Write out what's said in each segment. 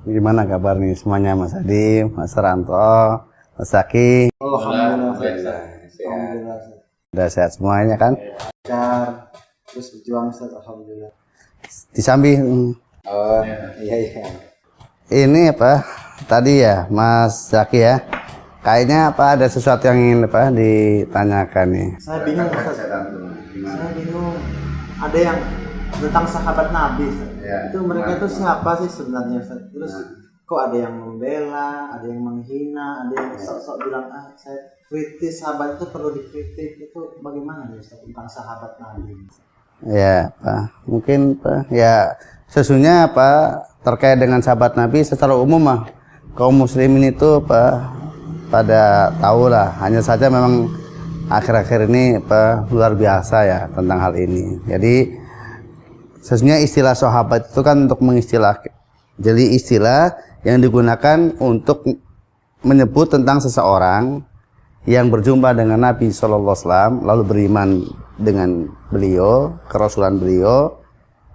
Gimana kabar nih semuanya, Mas Adi, Mas Ranto, Mas Zaki? Alhamdulillah. Sehat. Udah sehat semuanya kan? Lancar. Terus berjuang Ustaz, alhamdulillah. Di samping Iya. ini apa? Tadi ya, Mas Zaki ya. Kayaknya apa ada sesuatu yang ingin apa ditanyakan nih? Saya bingung Ustaz. Saya bingung. Ada yang tentang sahabat Nabi Ustaz. Ya. Itu mereka tuh siapa sih sebenarnya Ustaz? Terus kok ada yang membela, ada yang menghina, ada yang sok-sok bilang saya kritis, sahabat itu perlu dikritik. Itu bagaimana nih Ustaz tentang sahabat Nabi? Ya, Pak. Mungkin Pak ya sesungguhnya Pak terkait dengan sahabat Nabi secara umum mah kaum muslimin itu Pak pada tahu lah. Hanya saja memang akhir-akhir ini Pak luar biasa ya tentang hal ini. Jadi sesungguhnya istilah sahabat itu kan untuk mengistilah, jadi istilah yang digunakan untuk menyebut tentang seseorang yang berjumpa dengan Nabi SAW lalu beriman dengan beliau, kerasulan beliau,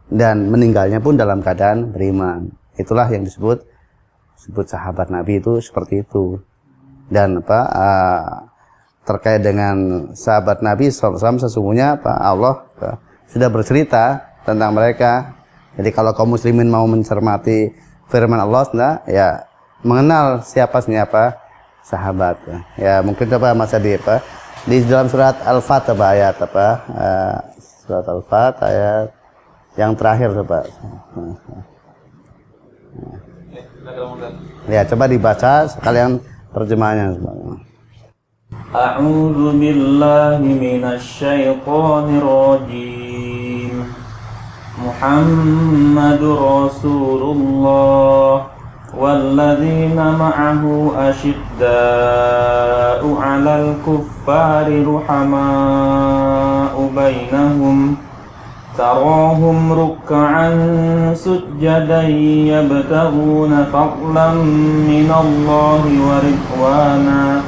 dan meninggalnya pun dalam keadaan beriman. Itulah yang disebut sahabat Nabi itu seperti itu. Dan terkait dengan sahabat Nabi SAW sesungguhnya Allah sudah bercerita tentang mereka. Jadi kalau kaum muslimin mau mencermati firman Allah, ya mengenal siapa sahabat. Ya mungkin coba Mas Adi di dalam surat Al-Fat ayat surat Al-Fat ayat yang terakhir coba. Ya coba dibaca sekalian terjemahnya. A'udzu billahi minasy syaithanir rajim. Muhammadur Rasulullah walladzina ma'ahu asyidda'u 'alal kuffari ruhama'u bainahum tarahum ruk'an sujjadan yabtaghuna fadlan minallahi wa ridwana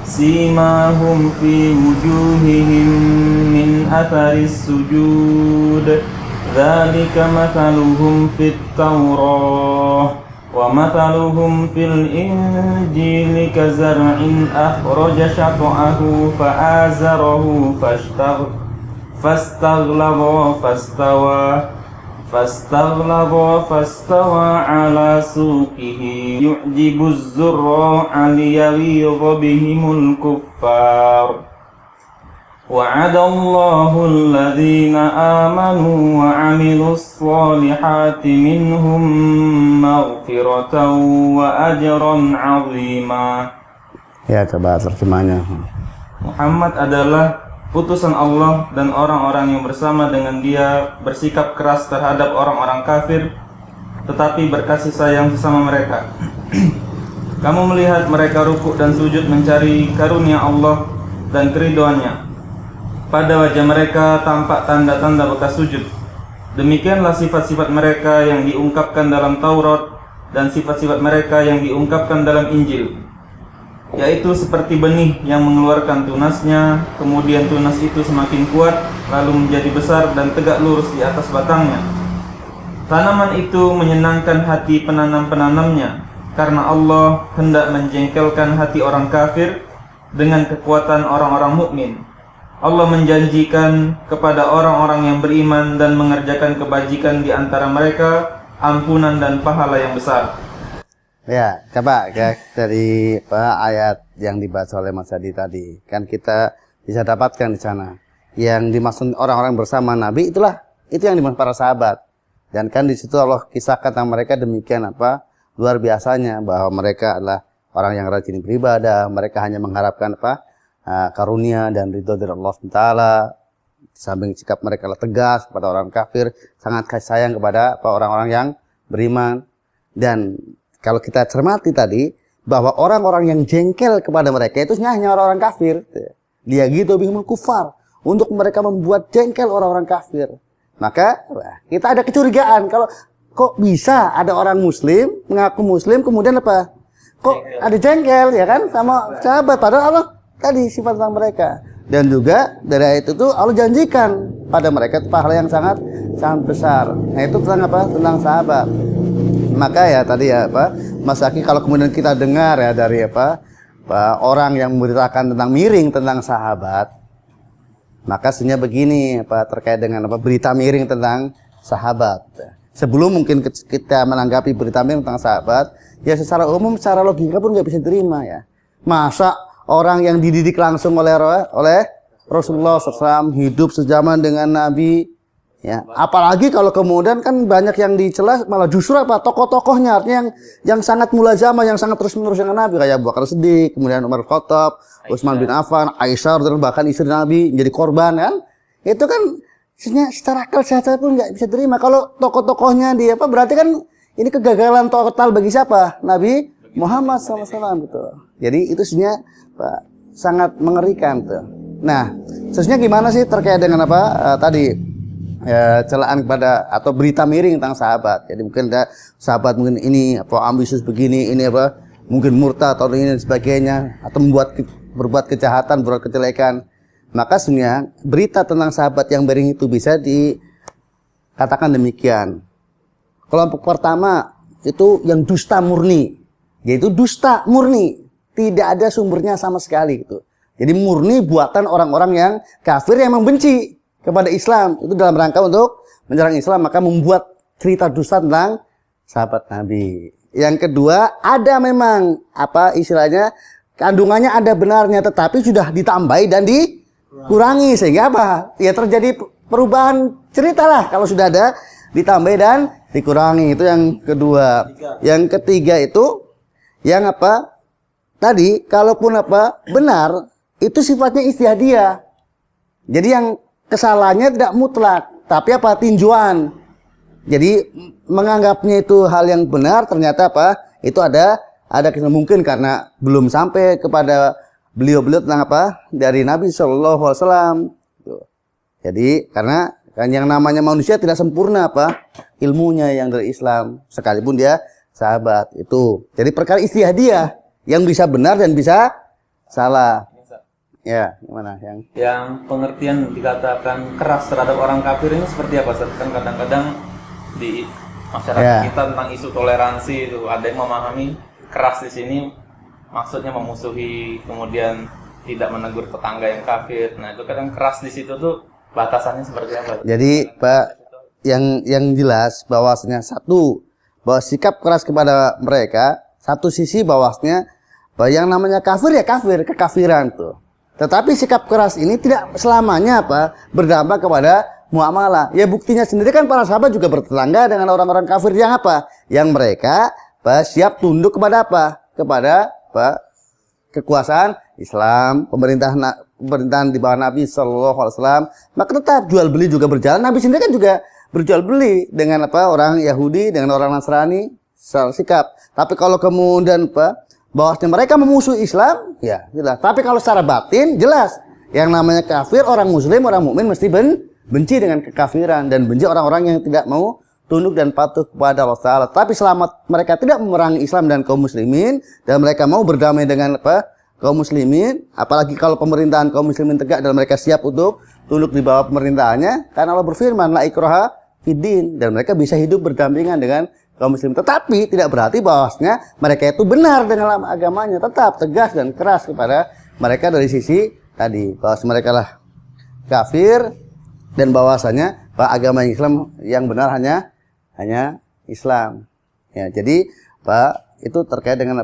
simahum fi wujuhihim min atharis sujud dzalika mathaluhum fit Taurah wa mathaluhum fil Injili kazar'in akhraja shat'ahu fa'azarahu fastawa ala suqihi yu'jibuz zurra'a liyaghidha bihimul kuffar wa'adallahu alladhina amanu wa 'amilus solihati minhum maghfiratan wa ajran 'azima. Ya coba terjemahnya. Muhammad adalah utusan Allah dan orang-orang yang bersama dengan dia bersikap keras terhadap orang-orang kafir tetapi berkasih sayang sesama mereka. Kamu melihat mereka rukuk dan sujud mencari karunia Allah dan keridhoannya. Pada wajah mereka tampak tanda-tanda bekas sujud. Demikianlah sifat-sifat mereka yang diungkapkan dalam Taurat dan sifat-sifat mereka yang diungkapkan dalam Injil, yaitu seperti benih yang mengeluarkan tunasnya, kemudian tunas itu semakin kuat, lalu menjadi besar dan tegak lurus di atas batangnya. Tanaman itu menyenangkan hati penanam-penanamnya, karena Allah hendak menjengkelkan hati orang kafir dengan kekuatan orang-orang mukmin. Allah menjanjikan kepada orang-orang yang beriman dan mengerjakan kebajikan di antara mereka ampunan dan pahala yang besar. Ya, coba ya, dari ayat yang dibaca oleh Mas Adi tadi, kan kita bisa dapatkan di sana. Yang dimaksud orang-orang bersama Nabi itu yang dimaksud para sahabat. Dan kan di situ Allah kisahkan tentang mereka demikian luar biasanya, bahwa mereka adalah orang yang rajin beribadah, mereka hanya mengharapkan karunia dan ridho dari Allah SWT. Di samping sikap mereka tegas kepada orang kafir, sangat kasih sayang kepada orang-orang yang beriman. Dan kalau kita cermati tadi, bahwa orang-orang yang jengkel kepada mereka itu hanya orang-orang kafir. Dia gitu bihimul kufar, untuk mereka membuat jengkel orang-orang kafir. Maka kita ada kecurigaan, kalau kok bisa ada orang muslim, mengaku muslim, kemudian kok ada jengkel ya kan sama sahabat, padahal Allah tadi sifat tentang mereka. Dan juga dari ayat itu Allah janjikan pada mereka pahala yang sangat besar. Nah itu tentang tentang sahabat. Maka ya tadi ya Pak Mas Aki, kalau kemudian kita dengar ya dari orang yang memberitakan tentang miring tentang sahabat, maka sebenarnya begini terkait dengan berita miring tentang sahabat. Sebelum mungkin kita menanggapi berita miring tentang sahabat, ya secara umum, secara logika pun nggak bisa diterima ya. Masa orang yang dididik langsung oleh Rasulullah SAW, hidup sejaman dengan Nabi, ya. Apalagi kalau kemudian kan banyak yang dicela, malah justru tokoh-tokohnya, artinya yang sangat mulazamah, yang sangat terus-menerus dengan Nabi, kayak Abu Bakar Siddiq, kemudian Umar Khattab, Utsman bin Affan, Aisyah, bahkan istri Nabi jadi korban kan. Itu kan secara akal sehat pun nggak bisa terima. Kalau tokoh-tokohnya berarti kan ini kegagalan total bagi siapa? Nabi Muhammad SAW gitu. Jadi itu sebenarnya sangat mengerikan tuh. Nah, sebenarnya gimana sih terkait dengan tadi celaan kepada atau berita miring tentang sahabat. Jadi mungkin ada sahabat mungkin ini ambisius begini, ini mungkin murtad atau ini dan sebagainya, atau berbuat kejahatan, berbuat kejelekan. Maka sebenarnya berita tentang sahabat yang miring itu bisa dikatakan demikian. Kelompok pertama itu yang dusta murni, yaitu dusta murni, tidak ada sumbernya sama sekali gitu. Jadi murni buatan orang-orang yang kafir yang membenci kepada Islam, itu dalam rangka untuk menyerang Islam, maka membuat cerita dusta tentang sahabat Nabi. Yang kedua, ada memang istilahnya kandungannya ada benarnya, tetapi sudah ditambahi dan dikurangi sehingga ya terjadi perubahan cerita lah kalau sudah ada ditambahi dan dikurangi. Itu yang kedua. Yang ketiga itu yang tadi kalaupun benar itu sifatnya istihadiyah. Jadi yang kesalahannya tidak mutlak, tapi tinjauan. Jadi menganggapnya itu hal yang benar, ternyata itu ada mungkin karena belum sampai kepada beliau-beliau tentang dari Nabi Shallallahu Alaihi Wasallam. Jadi karena kan yang namanya manusia tidak sempurna ilmunya yang dari Islam, sekalipun dia sahabat itu. Jadi perkara istihadiyah yang bisa benar dan bisa salah. Ya, gimana yang pengertian dikatakan keras terhadap orang kafir ini seperti apa? Kan kadang-kadang di masyarakat kita tentang isu toleransi itu ada yang memahami keras di sini maksudnya memusuhi, kemudian tidak menegur tetangga yang kafir. Nah, itu kadang keras di situ tuh batasannya seperti apa? Jadi, Pak, yang jelas bahwasanya bahwa sikap keras kepada mereka, satu sisi bahwasanya yang namanya kafir ya kafir, kekafiran tuh. Tetapi sikap keras ini tidak selamanya berdampak kepada muamalah. Ya buktinya sendiri kan para sahabat juga bertetangga dengan orang-orang kafir yang yang mereka siap tunduk kepada kepada kekuasaan Islam, pemerintahan di bawah Nabi Shallallahu Alaihi Wasallam. Maka tetap jual beli juga berjalan. Nabi sendiri kan juga berjual beli dengan orang Yahudi, dengan orang Nasrani, secara sikap. Tapi kalau kemudian bahwasanya mereka memusuhi Islam, ya jelas. Tapi kalau secara batin jelas, yang namanya kafir, orang muslim, orang mukmin mesti benci dengan kekafiran dan benci orang-orang yang tidak mau tunduk dan patuh kepada Allah Taala. Tapi selama mereka tidak memerangi Islam dan kaum muslimin dan mereka mau berdamai dengan kaum muslimin, apalagi kalau pemerintahan kaum muslimin tegak dan mereka siap untuk tunduk di bawah pemerintahannya, karena Allah berfirman la ikraha fiddin, dan mereka bisa hidup berdampingan dengan kaum muslim. Tetapi tidak berarti bahwasanya mereka itu benar dengan agamanya, tetap tegas dan keras kepada mereka dari sisi tadi bahwa mereka lah kafir dan bahwasanya agama Islam yang benar hanya Islam. Ya, jadi itu terkait dengan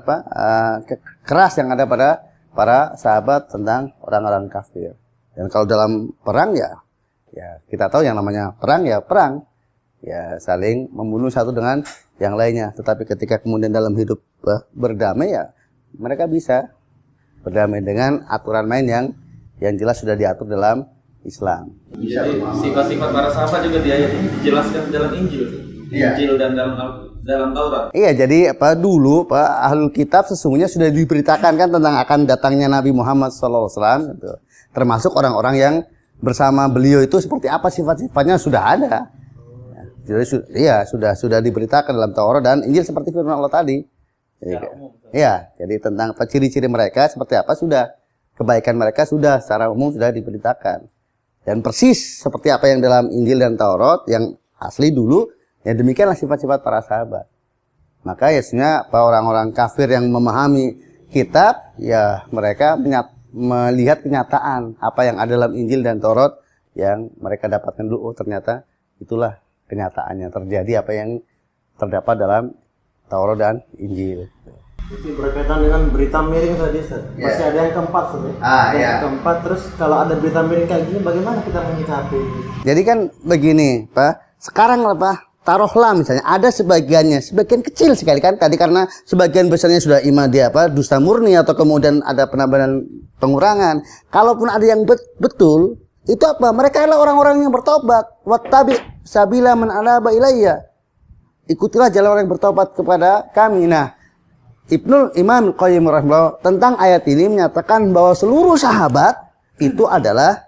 keras yang ada pada para sahabat tentang orang-orang kafir. Dan kalau dalam perang ya kita tahu yang namanya perang ya perang. Ya saling membunuh satu dengan yang lainnya. Tetapi ketika kemudian dalam hidup berdamai ya mereka bisa berdamai dengan aturan main yang jelas sudah diatur dalam Islam. Jadi sifat-sifat para sahabat juga di ayat ini dijelaskan dalam Injil. Injil dan dalam Taurat. Iya, jadi dulu ahlul kitab sesungguhnya sudah diberitakan kan tentang akan datangnya Nabi Muhammad SAW gitu. Termasuk orang-orang yang bersama beliau itu seperti apa sifat-sifatnya sudah ada. Jadi sudah diberitakan dalam Taurat dan Injil seperti firman Allah tadi. Iya, jadi tentang ciri-ciri mereka seperti apa sudah, kebaikan mereka sudah secara umum sudah diberitakan. Dan persis seperti apa yang dalam Injil dan Taurat yang asli dulu, ya demikianlah sifat-sifat para sahabat. Maka ya sebenarnya orang-orang kafir yang memahami kitab, ya mereka melihat kenyataan apa yang ada dalam Injil dan Taurat yang mereka dapatkan dulu. Oh ternyata itulah kenyataannya, terjadi apa yang terdapat dalam Taurat dan Injil. Itu berkaitan dengan berita miring tadi, Ustaz. Masih ada yang keempat, Ustaz. Yang keempat, terus kalau ada berita miring kayak gini, bagaimana kita menyikapi? Jadi kan begini, Pak. Sekarang Pak, taruhlah misalnya ada sebagian kecil sekali kan. Tadi karena sebagian besarnya sudah iman dia dusta murni atau kemudian ada penambahan pengurangan. Kalaupun ada yang betul, itu apa? Mereka adalah orang-orang yang bertobat. Wattabi sabila man anaba ilayya. Ikutilah jalan orang yang bertobat kepada kami. Nah, Ibnu Imam Qayyim rahimahullah tentang ayat ini menyatakan bahwa seluruh sahabat itu adalah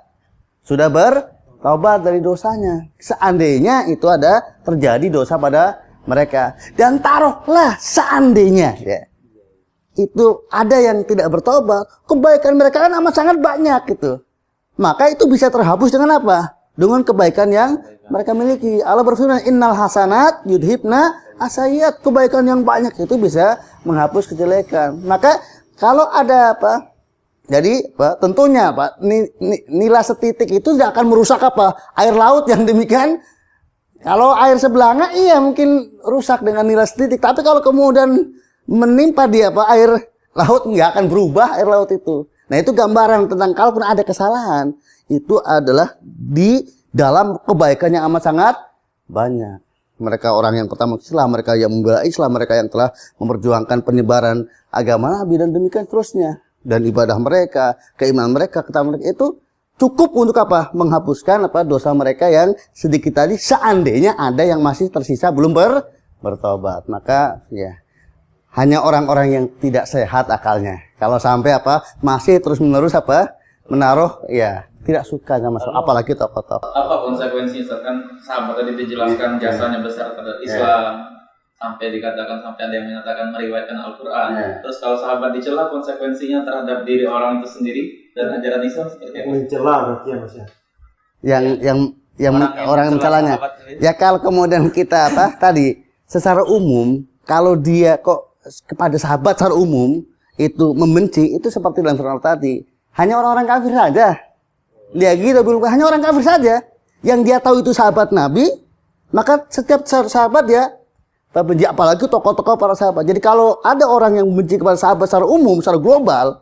sudah bertobat dari dosanya. Seandainya itu ada terjadi dosa pada mereka, dan taruhlah seandainya ya, itu ada yang tidak bertobat, kebaikan mereka kan amat sangat banyak gitu. Maka itu bisa terhapus dengan apa? Dengan kebaikan yang mereka miliki. Allah berfirman, innal hasanat yudhibna asayat. Kebaikan yang banyak itu bisa menghapus kejelekan. Maka kalau ada apa? Jadi tentunya nilai setitik itu tidak akan merusak apa? Air laut yang demikian. Kalau air sebelanga iya mungkin rusak dengan nilai setitik. Tapi kalau kemudian menimpa dia air laut, nggak akan berubah air laut itu. Nah itu gambaran tentang kalaupun ada kesalahan, itu adalah di dalam kebaikan yang amat sangat banyak. Mereka orang yang pertama Islam, mereka yang membela Islam, mereka yang telah memperjuangkan penyebaran agama Nabi dan demikian terusnya. Dan ibadah mereka, keimanan mereka, ketaatan mereka itu cukup untuk apa? Menghapuskan dosa mereka yang sedikit tadi, seandainya ada yang masih tersisa belum bertobat. Maka ya hanya orang-orang yang tidak sehat akalnya. Kalau sampai masih terus-menerus menaruh ya tidak suka sama masuk, apalagi tokoh-tokoh. Apa konsekuensinya? Kan sahabat tadi dijelaskan jasanya besar terhadap Islam, sampai dikatakan sampai ada yang menyatakan meriwayatkan Al-Quran. Terus kalau sahabat dicela, konsekuensinya terhadap diri orang itu sendiri dan ajaran Islam seperti apa? Mencela berarti ya Mas ya. Yang orang mencelanya. Ya kalau kemudian kita tadi secara umum, kalau dia kok kepada sahabat secara umum itu membenci, itu seperti dalam surah tadi, hanya orang-orang kafir saja. Dia gitu, hanya orang kafir saja yang dia tahu itu sahabat Nabi, maka setiap sahabat dia benci, apalagi tokoh-tokoh para sahabat. Jadi kalau ada orang yang membenci kepada sahabat secara umum, secara global,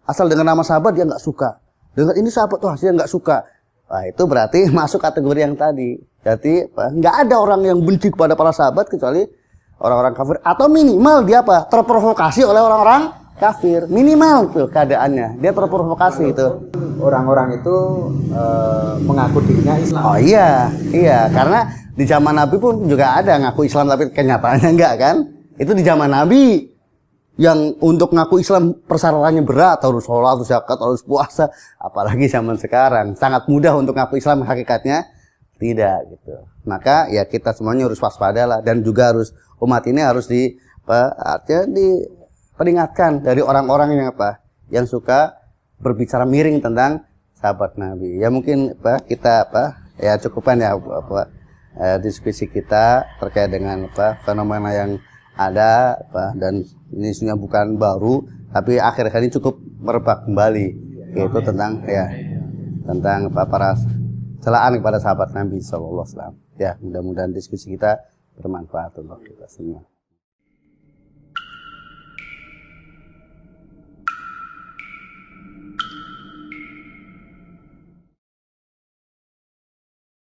asal dengan nama sahabat dia nggak suka, dengan ini sahabat tuh hasilnya nggak suka, nah, itu berarti masuk kategori yang tadi. Jadi nggak ada orang yang benci kepada para sahabat kecuali orang-orang kafir, atau minimal dia terprovokasi oleh orang-orang kafir, minimal tuh keadaannya dia terprovokasi itu. Orang-orang itu mengaku dirinya Islam. Oh iya, karena di zaman Nabi pun juga ada ngaku Islam tapi kenyataannya enggak kan? Itu di zaman Nabi yang untuk ngaku Islam persyaratannya berat, harus sholat, harus zakat, harus puasa. Apalagi zaman sekarang sangat mudah untuk ngaku Islam, hakikatnya tidak gitu. Maka ya kita semuanya harus waspada lah, dan juga harus umat ini harus diperingatkan dari orang-orang yang suka berbicara miring tentang sahabat Nabi. Ya mungkin kita ya cukupan ya diskusi kita terkait dengan fenomena yang ada dan ini sebenarnya bukan baru, tapi akhir-akhir ini cukup merebak kembali, yaitu tentang para celaan kepada sahabat Nabi SAW. Ya mudah-mudahan diskusi kita bermanfaat untuk kita semua.